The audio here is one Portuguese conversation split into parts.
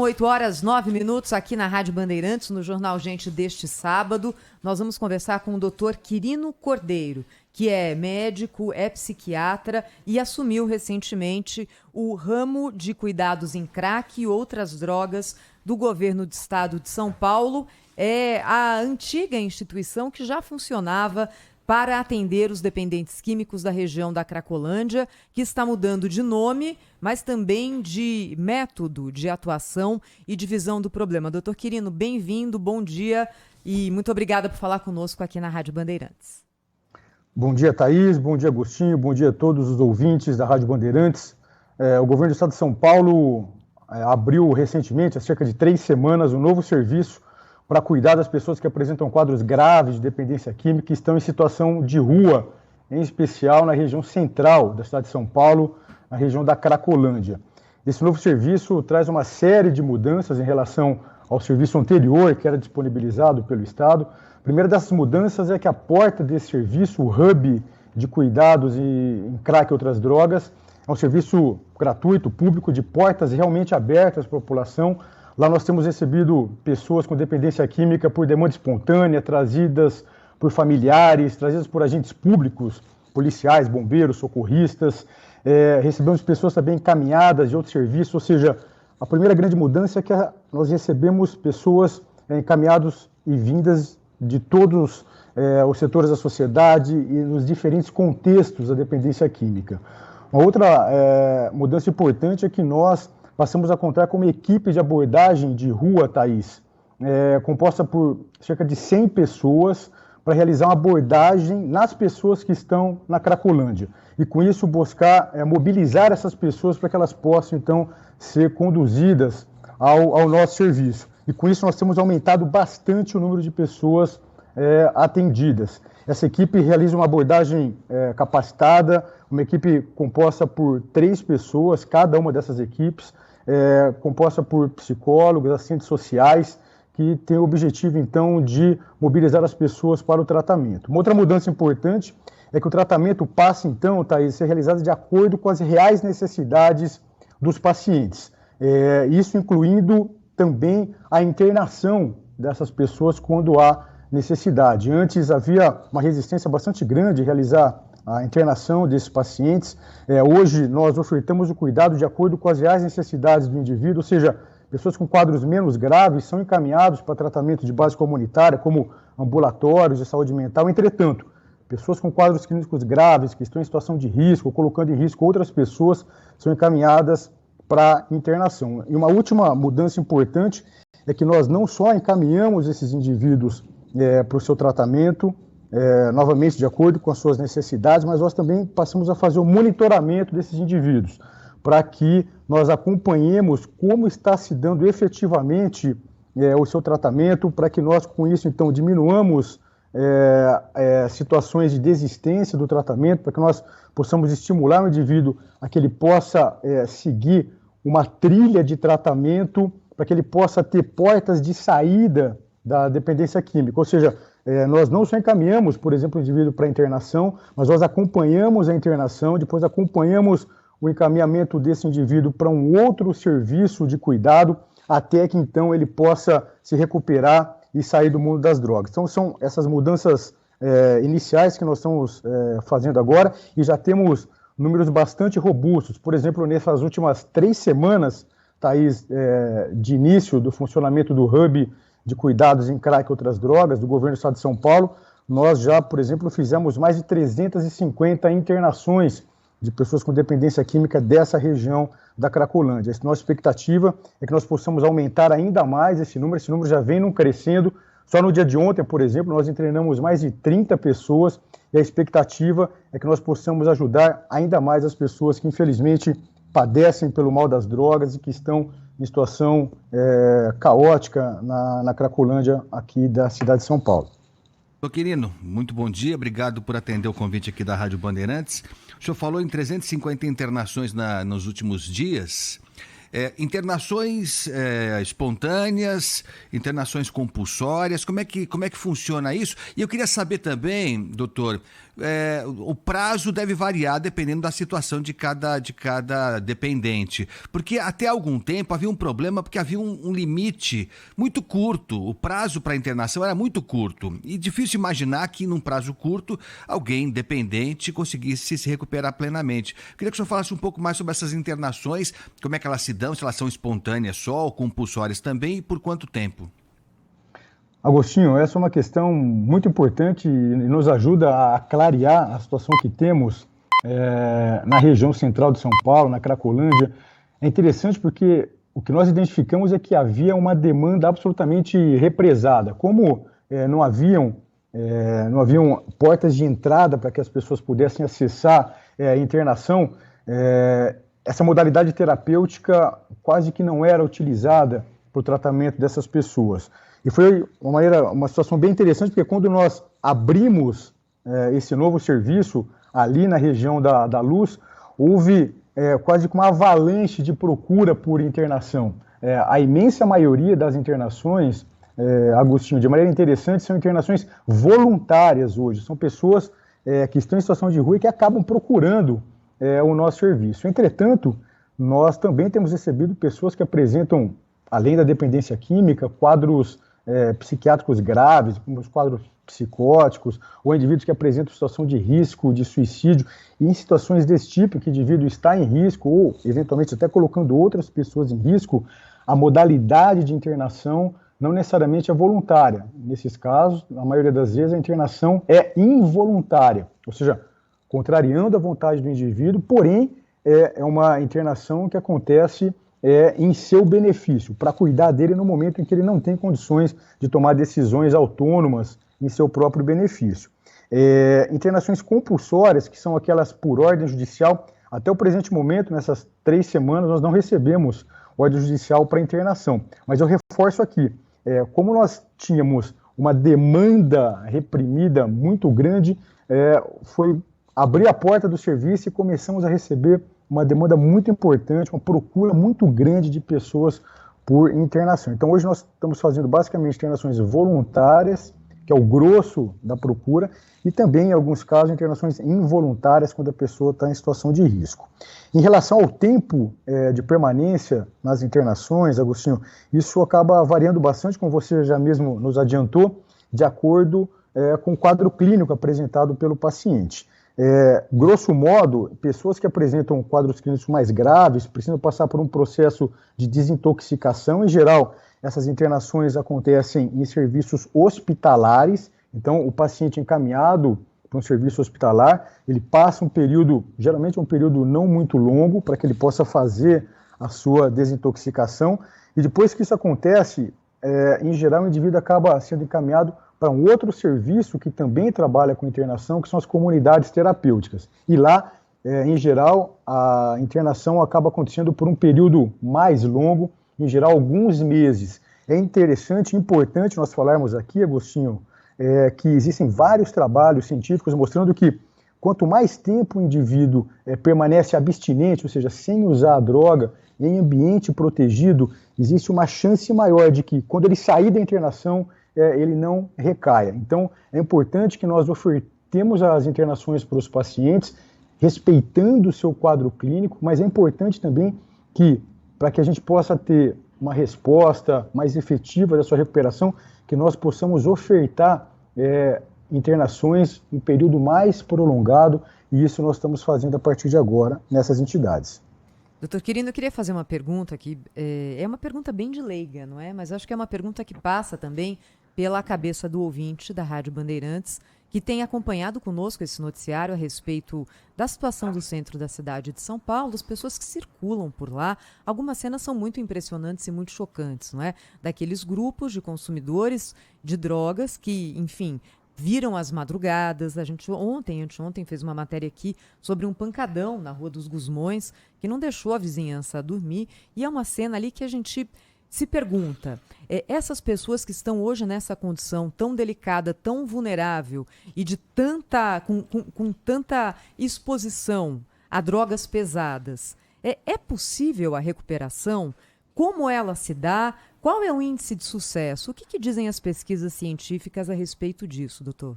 8h09 aqui na Rádio Bandeirantes, no Jornal Gente deste sábado. Nós vamos conversar com o Dr. Quirino Cordeiro, que é médico, é psiquiatra e assumiu recentemente o ramo de cuidados em crack e outras drogas do governo do estado de São Paulo. É a antiga instituição que já funcionava para atender os dependentes químicos da região da Cracolândia, que está mudando de nome, mas também de método de atuação e de visão do problema. Doutor Quirino, bem-vindo, bom dia e muito obrigada por falar conosco aqui na Rádio Bandeirantes. Bom dia, Thaís, bom dia, Agostinho, bom dia a todos os ouvintes da Rádio Bandeirantes. O governo do estado de São Paulo abriu recentemente, há cerca de 3 semanas, um novo serviço para cuidar das pessoas que apresentam quadros graves de dependência química e estão em situação de rua, em especial na região central da cidade de São Paulo, na região da Cracolândia. Esse novo serviço traz uma série de mudanças em relação ao serviço anterior, que era disponibilizado pelo Estado. A primeira dessas mudanças é que a porta desse serviço, o hub de cuidados em crack e outras drogas, é um serviço gratuito, público, de portas realmente abertas para a população. Lá nós temos recebido pessoas com dependência química por demanda espontânea, trazidas por familiares, trazidas por agentes públicos, policiais, bombeiros, socorristas. Recebemos pessoas também encaminhadas de outros serviços, ou seja, a primeira grande mudança é que nós recebemos pessoas encaminhadas e vindas de todos os setores da sociedade e nos diferentes contextos da dependência química. Uma outra mudança importante é que nós passamos a contar com uma equipe de abordagem de rua, Thaís, composta por cerca de 100 pessoas para realizar uma abordagem nas pessoas que estão na Cracolândia. E com isso buscar mobilizar essas pessoas para que elas possam, então, ser conduzidas ao nosso serviço. E com isso nós temos aumentado bastante o número de pessoas atendidas. Essa equipe realiza uma abordagem capacitada, uma equipe composta por 3 pessoas, cada uma dessas equipes, composta por psicólogos, assistentes sociais, que tem o objetivo, então, de mobilizar as pessoas para o tratamento. Uma outra mudança importante é que o tratamento passa, então, Thaís, a ser realizado de acordo com as reais necessidades dos pacientes. Isso incluindo também a internação dessas pessoas quando há necessidade. Antes havia uma resistência bastante grande em realizar a internação desses pacientes. Hoje nós ofertamos o cuidado de acordo com as reais necessidades do indivíduo, ou seja, pessoas com quadros menos graves são encaminhados para tratamento de base comunitária, como ambulatórios de saúde mental. Entretanto, pessoas com quadros clínicos graves, que estão em situação de risco, colocando em risco outras pessoas, são encaminhadas para internação. E uma última mudança importante é que nós não só encaminhamos esses indivíduos para o seu tratamento, novamente de acordo com as suas necessidades, mas nós também passamos a fazer o monitoramento desses indivíduos, para que nós acompanhemos como está se dando efetivamente o seu tratamento, para que nós com isso então diminuamos situações de desistência do tratamento, para que nós possamos estimular o indivíduo a que ele possa seguir uma trilha de tratamento, para que ele possa ter portas de saída da dependência química, ou seja, nós não só encaminhamos, por exemplo, o indivíduo para internação, mas nós acompanhamos a internação, depois acompanhamos o encaminhamento desse indivíduo para um outro serviço de cuidado, até que então ele possa se recuperar e sair do mundo das drogas. Então são essas mudanças iniciais que nós estamos fazendo agora e já temos números bastante robustos. Por exemplo, nessas últimas 3 semanas, Thaís, de início do funcionamento do Hub de cuidados em crack e outras drogas do governo do estado de São Paulo, nós já, por exemplo, fizemos mais de 350 internações de pessoas com dependência química dessa região da Cracolândia. A nossa expectativa é que nós possamos aumentar ainda mais esse número já vem crescendo. Só no dia de ontem, por exemplo, nós treinamos mais de 30 pessoas e a expectativa é que nós possamos ajudar ainda mais as pessoas que, infelizmente, padecem pelo mal das drogas e que estão em situação caótica na Cracolândia aqui da cidade de São Paulo. Doutor Quirino, muito bom dia, obrigado por atender o convite aqui da Rádio Bandeirantes. O senhor falou em 350 internações nos últimos dias Internações espontâneas, internações compulsórias, como é que funciona isso? E eu queria saber também, doutor, o prazo deve variar dependendo da situação de cada dependente, porque até algum tempo havia um problema porque havia um limite muito curto, o prazo para internação era muito curto e difícil imaginar que num prazo curto alguém dependente conseguisse se recuperar plenamente. Queria que o senhor falasse um pouco mais sobre essas internações, como é que elas se dão, se elas são espontâneas só ou compulsórias também e por quanto tempo? Agostinho, essa é uma questão muito importante e nos ajuda a clarear a situação que temos na região central de São Paulo, na Cracolândia. É interessante porque o que nós identificamos é que havia uma demanda absolutamente represada. Como não haviam portas de entrada para que as pessoas pudessem acessar a internação, essa modalidade terapêutica quase que não era utilizada para o tratamento dessas pessoas. E foi uma situação bem interessante, porque quando nós abrimos esse novo serviço ali na região da Luz, houve quase que uma avalanche de procura por internação. A imensa maioria das internações, Agostinho, de maneira interessante, são internações voluntárias hoje. São pessoas que estão em situação de rua e que acabam procurando o nosso serviço. Entretanto, nós também temos recebido pessoas que apresentam, além da dependência química, quadros psiquiátricos graves, como os quadros psicóticos, ou indivíduos que apresentam situação de risco de suicídio, e em situações desse tipo, que o indivíduo está em risco, ou eventualmente até colocando outras pessoas em risco, a modalidade de internação não necessariamente é voluntária. Nesses casos, na maioria das vezes, a internação é involuntária, ou seja, contrariando a vontade do indivíduo, porém, é uma internação que acontece em seu benefício, para cuidar dele no momento em que ele não tem condições de tomar decisões autônomas em seu próprio benefício. Internações compulsórias, que são aquelas por ordem judicial, até o presente momento, nessas 3 semanas, nós não recebemos ordem judicial para internação. Mas eu reforço aqui, como nós tínhamos uma demanda reprimida muito grande, foi abrir a porta do serviço e começamos a receber uma demanda muito importante, uma procura muito grande de pessoas por internação. Então, hoje nós estamos fazendo basicamente internações voluntárias, que é o grosso da procura, e também, em alguns casos, internações involuntárias, quando a pessoa está em situação de risco. Em relação ao tempo de permanência nas internações, Agostinho, isso acaba variando bastante, como você já mesmo nos adiantou, de acordo com o quadro clínico apresentado pelo paciente. Grosso modo, pessoas que apresentam quadros clínicos mais graves precisam passar por um processo de desintoxicação. Em geral, essas internações acontecem em serviços hospitalares. Então, o paciente encaminhado para um serviço hospitalar, ele passa um período, geralmente um período não muito longo, para que ele possa fazer a sua desintoxicação. E depois que isso acontece, em geral, o indivíduo acaba sendo encaminhado para um outro serviço que também trabalha com internação, que são as comunidades terapêuticas. E lá, em geral, a internação acaba acontecendo por um período mais longo, em geral, alguns meses. É interessante e importante nós falarmos aqui, Agostinho, que existem vários trabalhos científicos mostrando que quanto mais tempo o indivíduo permanece abstinente, ou seja, sem usar a droga, em ambiente protegido, existe uma chance maior de que, quando ele sair da internação, ele não recaia. Então, é importante que nós ofertemos as internações para os pacientes, respeitando o seu quadro clínico, mas é importante também que, para que a gente possa ter uma resposta mais efetiva da sua recuperação, que nós possamos ofertar internações em um período mais prolongado, e isso nós estamos fazendo a partir de agora nessas entidades. Doutor Quirino, eu queria fazer uma pergunta que é uma pergunta bem de leiga, não é? Mas acho que é uma pergunta que passa também pela cabeça do ouvinte da Rádio Bandeirantes, que tem acompanhado conosco esse noticiário a respeito da situação do centro da cidade de São Paulo, das pessoas que circulam por lá. Algumas cenas são muito impressionantes e muito chocantes, não é? Daqueles grupos de consumidores de drogas que, enfim, viram as madrugadas. A gente anteontem fez uma matéria aqui sobre um pancadão na Rua dos Gusmões, que não deixou a vizinhança dormir, e é uma cena ali que a gente se pergunta, essas pessoas que estão hoje nessa condição tão delicada, tão vulnerável e de com tanta exposição a drogas pesadas, É possível a recuperação? Como ela se dá? Qual é o índice de sucesso? O que dizem as pesquisas científicas a respeito disso, doutor?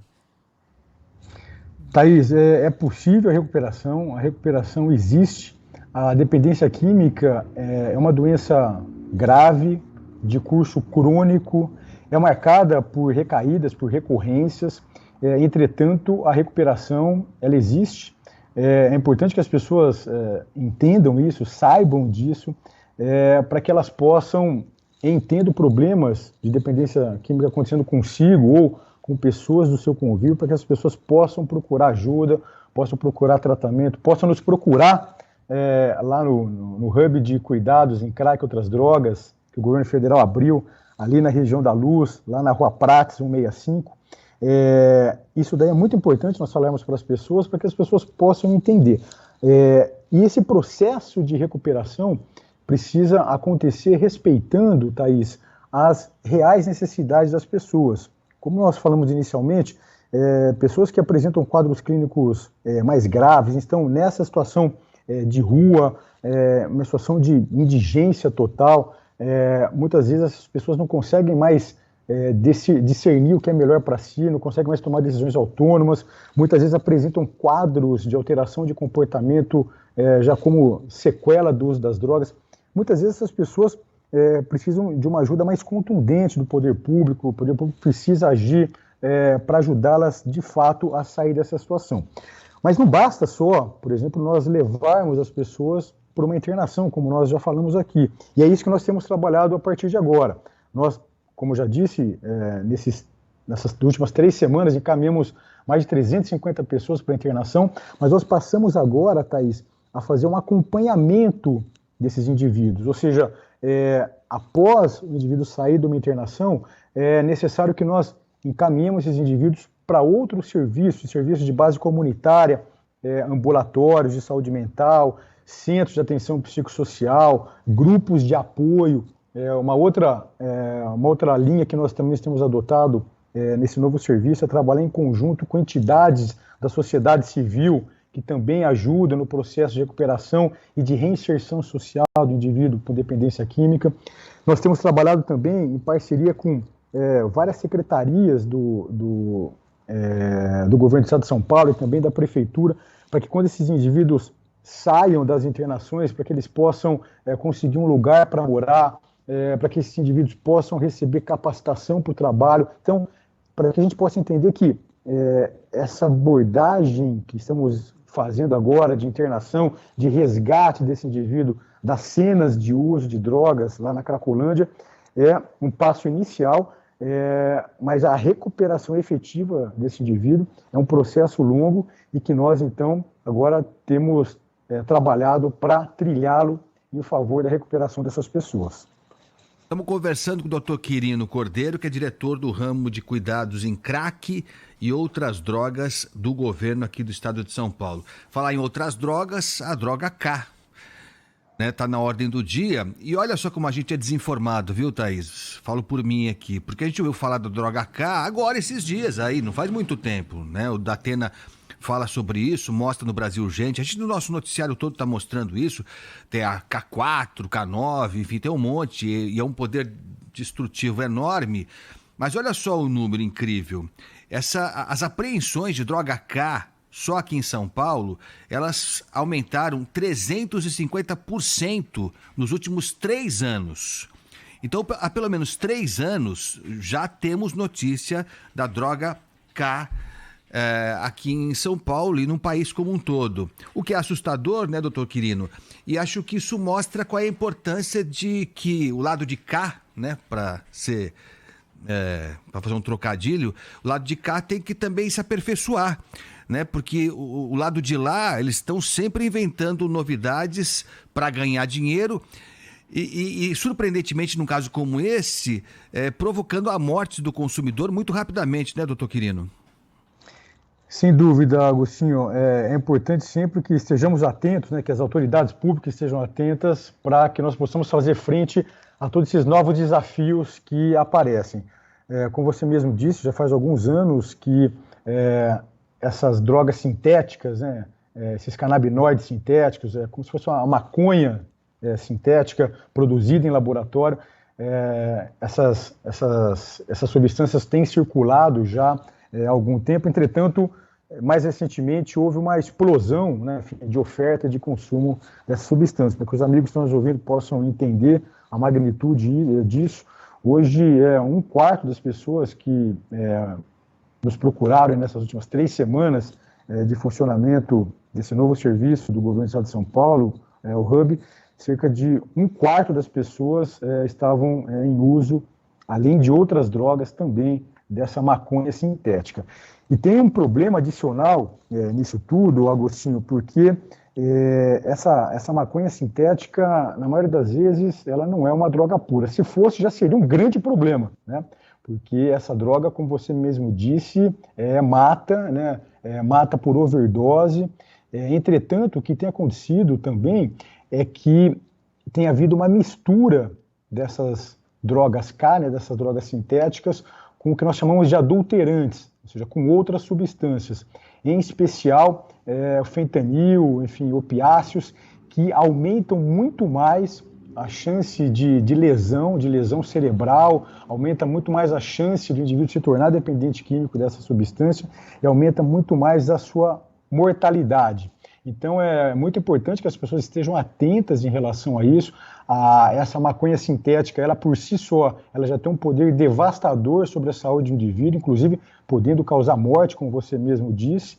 Thaís, é possível a recuperação existe. A dependência química é uma doença grave, de curso crônico, é marcada por recaídas, por recorrências. Entretanto, a recuperação, ela existe. É importante que as pessoas entendam isso, saibam disso, para que elas possam, entendendo problemas de dependência química acontecendo consigo ou com pessoas do seu convívio, para que as pessoas possam procurar ajuda, possam procurar tratamento, possam nos procurar lá no Hub de Cuidados em Crack e Outras Drogas, que o governo federal abriu, ali na região da Luz, lá na Rua Prates, 165. Isso daí é muito importante nós falarmos para as pessoas, para que as pessoas possam entender. E esse processo de recuperação precisa acontecer respeitando, Thaís, as reais necessidades das pessoas. Como nós falamos inicialmente, pessoas que apresentam quadros clínicos mais graves, estão nessa situação de rua, uma situação de indigência total. Muitas vezes as pessoas não conseguem mais discernir o que é melhor para si, não conseguem mais tomar decisões autônomas, muitas vezes apresentam quadros de alteração de comportamento já como sequela do uso das drogas. Muitas vezes essas pessoas precisam de uma ajuda mais contundente do poder público, o poder público precisa agir para ajudá-las de fato a sair dessa situação. Mas não basta só, por exemplo, nós levarmos as pessoas para uma internação, como nós já falamos aqui. E é isso que nós temos trabalhado a partir de agora. Nós, como eu já disse, nessas últimas 3 semanas encaminhamos mais de 350 pessoas para a internação, mas nós passamos agora, Thaís, a fazer um acompanhamento desses indivíduos. Ou seja, após o indivíduo sair de uma internação, é necessário que nós encaminhemos esses indivíduos para outros serviços de base comunitária, ambulatórios de saúde mental, centros de atenção psicossocial, grupos de apoio. Uma outra linha que nós também temos adotado nesse novo serviço é trabalhar em conjunto com entidades da sociedade civil que também ajudam no processo de recuperação e de reinserção social do indivíduo com dependência química. Nós temos trabalhado também em parceria com várias secretarias do governo do estado de São Paulo e também da prefeitura, para que quando esses indivíduos saiam das internações, para que eles possam conseguir um lugar para morar, para que esses indivíduos possam receber capacitação para o trabalho. Então, para que a gente possa entender que essa abordagem que estamos fazendo agora de internação, de resgate desse indivíduo das cenas de uso de drogas lá na Cracolândia, é um passo inicial, mas a recuperação efetiva desse indivíduo é um processo longo e que nós, então, agora temos trabalhado para trilhá-lo em favor da recuperação dessas pessoas. Estamos conversando com o Dr. Quirino Cordeiro, que é diretor do ramo de cuidados em crack e outras drogas do governo aqui do estado de São Paulo. Falar em outras drogas, a droga K, né, tá na ordem do dia. E olha só como a gente é desinformado, viu, Thaís? Falo por mim aqui, porque a gente ouviu falar da droga K agora esses dias aí, não faz muito tempo, né? O Datena fala sobre isso, mostra no Brasil Urgente. A gente no nosso noticiário todo está mostrando isso. Tem a K4, K9, enfim, tem um monte. E é um poder destrutivo enorme. Mas olha só o número incrível. As apreensões de droga K, só aqui em São Paulo, elas aumentaram 350% nos últimos 3 anos. Então, há pelo menos 3 anos, já temos notícia da droga K aqui em São Paulo e num país como um todo. O que é assustador, né, doutor Quirino? E acho que isso mostra qual é a importância de que o lado de cá, né, para fazer um trocadilho, o lado de cá tem que também se aperfeiçoar, né? Porque o lado de lá, eles estão sempre inventando novidades para ganhar dinheiro e, surpreendentemente, num caso como esse, provocando a morte do consumidor muito rapidamente, né, doutor Quirino? Sem dúvida, Agostinho, é importante sempre que estejamos atentos, né, que as autoridades públicas estejam atentas para que nós possamos fazer frente a todos esses novos desafios que aparecem. Como você mesmo disse, já faz alguns anos que essas drogas sintéticas, né, esses canabinoides sintéticos, como se fosse uma maconha sintética produzida em laboratório. Essas substâncias têm circulado já há algum tempo, entretanto, mais recentemente houve uma explosão, né, de oferta e de consumo dessas substâncias, para que os amigos que estão nos ouvindo possam entender a magnitude disso. Hoje, um quarto das pessoas que nos procuraram nessas últimas 3 semanas de funcionamento desse novo serviço do governo do Estado de São Paulo, o Hub, cerca de um quarto das pessoas estavam em uso, além de outras drogas, também dessa maconha sintética. E tem um problema adicional nisso tudo, Agostinho, porque essa maconha sintética, na maioria das vezes, ela não é uma droga pura. Se fosse, já seria um grande problema, né? Porque essa droga, como você mesmo disse, mata, né? Mata por overdose. Entretanto, o que tem acontecido também é que tem havido uma mistura dessas drogas K, né, dessas drogas sintéticas, com o que nós chamamos de adulterantes, ou seja, com outras substâncias, em especial o fentanil, enfim, opiáceos, que aumentam muito mais a chance de lesão cerebral, aumenta muito mais a chance do indivíduo se tornar dependente químico dessa substância e aumenta muito mais a sua mortalidade. Então é muito importante que as pessoas estejam atentas em relação a isso. Essa maconha sintética, ela por si só, ela já tem um poder devastador sobre a saúde do indivíduo, inclusive podendo causar morte, como você mesmo disse,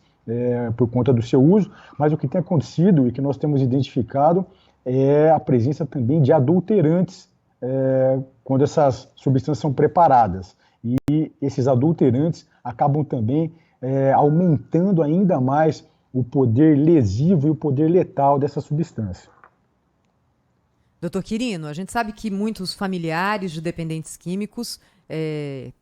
por conta do seu uso, mas o que tem acontecido e que nós temos identificado é a presença também de adulterantes quando essas substâncias são preparadas. E esses adulterantes acabam também aumentando ainda mais o poder lesivo e o poder letal dessa substância. Doutor Quirino, a gente sabe que muitos familiares de dependentes químicos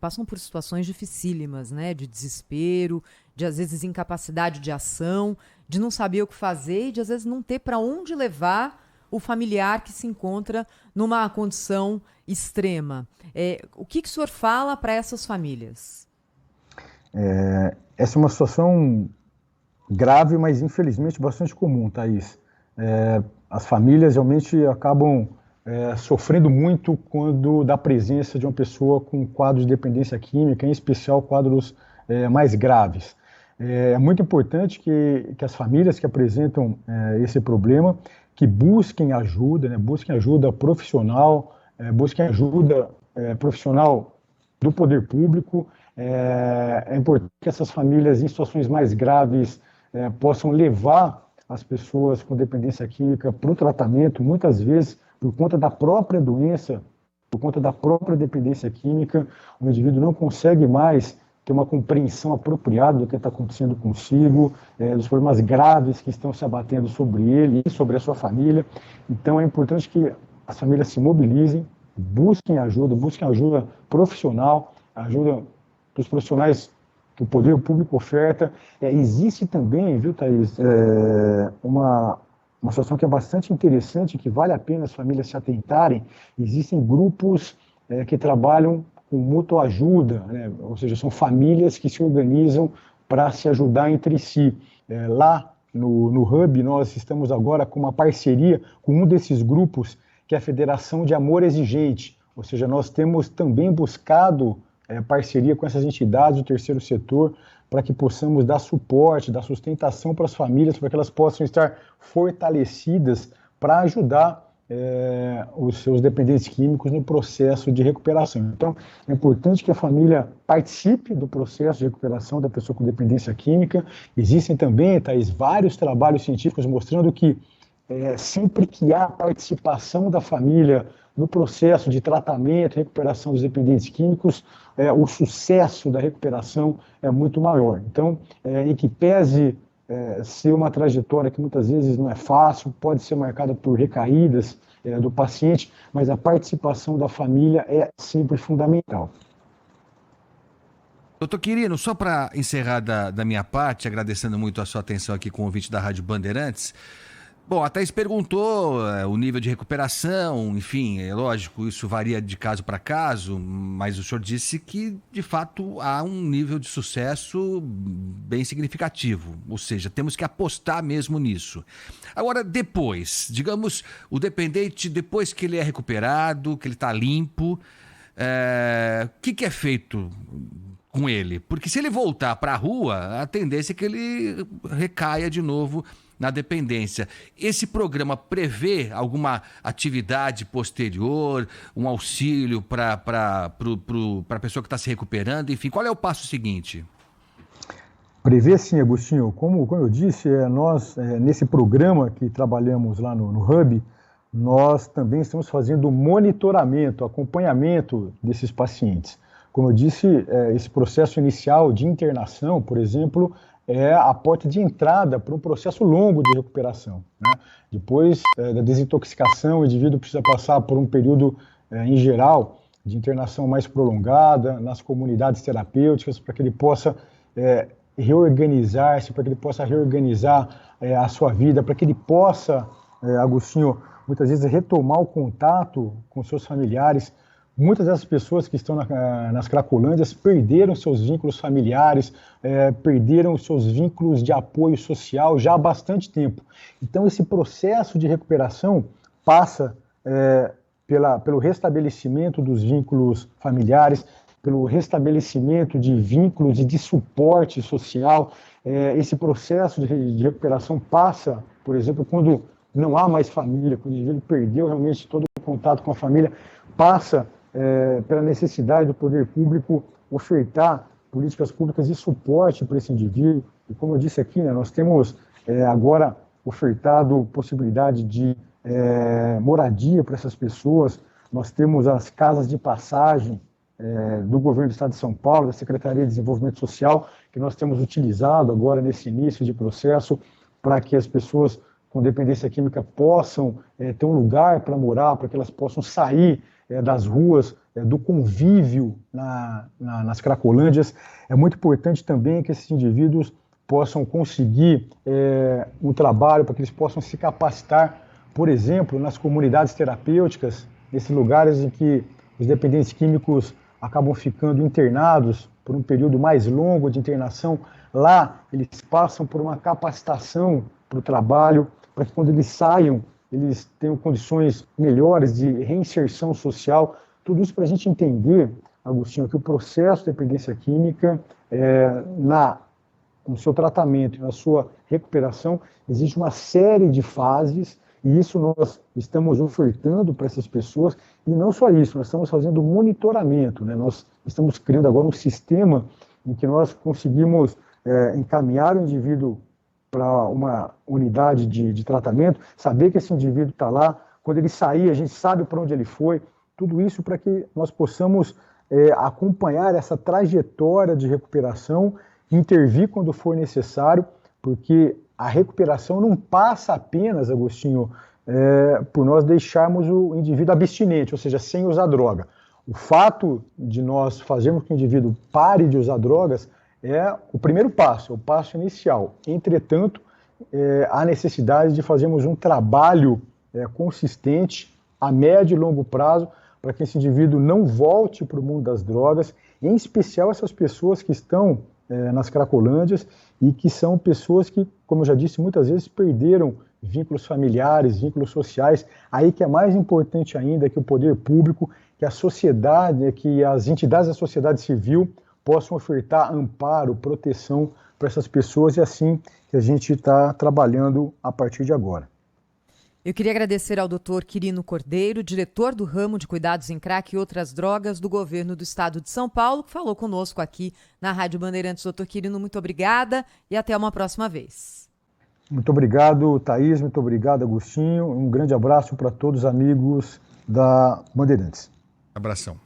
passam por situações dificílimas, né? De desespero, de às vezes incapacidade de ação, de não saber o que fazer e de às vezes não ter para onde levar o familiar que se encontra numa condição extrema. O que o senhor fala para essas famílias? Essa é uma situação grave, mas infelizmente bastante comum, Thaís. As famílias realmente acabam sofrendo muito quando da presença de uma pessoa com quadro de dependência química, em especial quadros mais graves. É muito importante que as famílias que apresentam esse problema, que busquem ajuda, né, busquem ajuda profissional, busquem ajuda profissional do poder público. É importante que essas famílias em situações mais graves possam levar as pessoas com dependência química para o tratamento, muitas vezes por conta da própria doença, por conta da própria dependência química, o indivíduo não consegue mais ter uma compreensão apropriada do que está acontecendo consigo, dos problemas graves que estão se abatendo sobre ele e sobre a sua família. Então é importante que as famílias se mobilizem, busquem ajuda profissional, ajuda dos profissionais que o poder público oferta. Existe também, viu, Thaís, uma situação que é bastante interessante, que vale a pena as famílias se atentarem. Existem grupos que trabalham com mútua ajuda, né? Ou seja, são famílias que se organizam para se ajudar entre si. Lá no Hub, nós estamos agora com uma parceria com um desses grupos, que é a Federação de Amor Exigente. Ou seja, nós temos também buscado parceria com essas entidades do terceiro setor para que possamos dar suporte, dar sustentação para as famílias, para que elas possam estar fortalecidas para ajudar os seus dependentes químicos no processo de recuperação. Então, é importante que a família participe do processo de recuperação da pessoa com dependência química. Existem também, Thaís, vários trabalhos científicos mostrando que sempre que há participação da família no processo de tratamento e recuperação dos dependentes químicos, o sucesso da recuperação é muito maior. Então, em que pese ser uma trajetória que muitas vezes não é fácil, pode ser marcada por recaídas do paciente, mas a participação da família é sempre fundamental. Doutor Quirino, só para encerrar da minha parte, agradecendo muito a sua atenção aqui com o ouvinte da Rádio Bandeirantes, Bom, a Thaís perguntou o nível de recuperação, enfim, é lógico, isso varia de caso para caso, mas o senhor disse que, de fato, há um nível de sucesso bem significativo, ou seja, temos que apostar mesmo nisso. Agora, depois, digamos, o dependente, depois que ele é recuperado, que ele está limpo, o que é feito com ele? Porque se ele voltar para a rua, a tendência é que ele recaia de novo na dependência. Esse programa prevê alguma atividade posterior, um auxílio para a pessoa que está se recuperando? Enfim, qual é o passo seguinte? Prevê sim, Agostinho. Como eu disse, nós, nesse programa que trabalhamos lá no Hub, nós também estamos fazendo monitoramento, acompanhamento desses pacientes. Como eu disse, esse processo inicial de internação, por exemplo, é a porta de entrada para um processo longo de recuperação, né? Depois da desintoxicação, o indivíduo precisa passar por um período, em geral, de internação mais prolongada nas comunidades terapêuticas, para que ele possa reorganizar-se, para que ele possa reorganizar a sua vida, para que ele possa, Agostinho, muitas vezes retomar o contato com seus familiares. Muitas dessas pessoas que estão nas Cracolândias perderam seus vínculos familiares, perderam seus vínculos de apoio social já há bastante tempo. Então, esse processo de recuperação passa pelo restabelecimento dos vínculos familiares, pelo restabelecimento de vínculos e de suporte social. Esse processo de recuperação passa, por exemplo, quando não há mais família, quando o indivíduo perdeu realmente todo o contato com a família, passa pela necessidade do poder público ofertar políticas públicas de suporte para esse indivíduo. E como eu disse aqui, né, nós temos agora ofertado possibilidade de moradia para essas pessoas. Nós temos as casas de passagem do governo do Estado de São Paulo, da Secretaria de Desenvolvimento Social, que nós temos utilizado agora nesse início de processo para que as pessoas com dependência química possam ter um lugar para morar, para que elas possam sair das ruas, do convívio nas Cracolândias. É muito importante também que esses indivíduos possam conseguir um trabalho, para que eles possam se capacitar, por exemplo, nas comunidades terapêuticas, nesses lugares em que os dependentes químicos acabam ficando internados por um período mais longo de internação. Lá eles passam por uma capacitação para o trabalho, para que quando eles saiam, eles tenham condições melhores de reinserção social. Tudo isso para a gente entender, Agostinho, que o processo de dependência química, no seu tratamento e na sua recuperação, existe uma série de fases, e isso nós estamos ofertando para essas pessoas. E não só isso, nós estamos fazendo monitoramento, né? Nós estamos criando agora um sistema em que nós conseguimos encaminhar o indivíduo para uma unidade de tratamento, saber que esse indivíduo está lá, quando ele sair, a gente sabe para onde ele foi, tudo isso para que nós possamos acompanhar essa trajetória de recuperação, intervir quando for necessário, porque a recuperação não passa apenas, Agostinho, por nós deixarmos o indivíduo abstinente, ou seja, sem usar droga. O fato de nós fazermos que o indivíduo pare de usar drogas é o primeiro passo, é o passo inicial. Entretanto, há necessidade de fazermos um trabalho consistente, a médio e longo prazo, para que esse indivíduo não volte para o mundo das drogas, em especial essas pessoas que estão nas Cracolândias e que são pessoas que, como eu já disse, muitas vezes perderam vínculos familiares, vínculos sociais. Aí que é mais importante ainda que o poder público, que a sociedade, que as entidades da sociedade civil possam ofertar amparo, proteção para essas pessoas, e assim que a gente está trabalhando a partir de agora. Eu queria agradecer ao Dr. Quirino Cordeiro, diretor do ramo de cuidados em crack e outras drogas do governo do estado de São Paulo, que falou conosco aqui na Rádio Bandeirantes. Dr. Quirino, muito obrigada e até uma próxima vez. Muito obrigado, Thaís, muito obrigado, Agostinho. Um grande abraço para todos os amigos da Bandeirantes. Abração.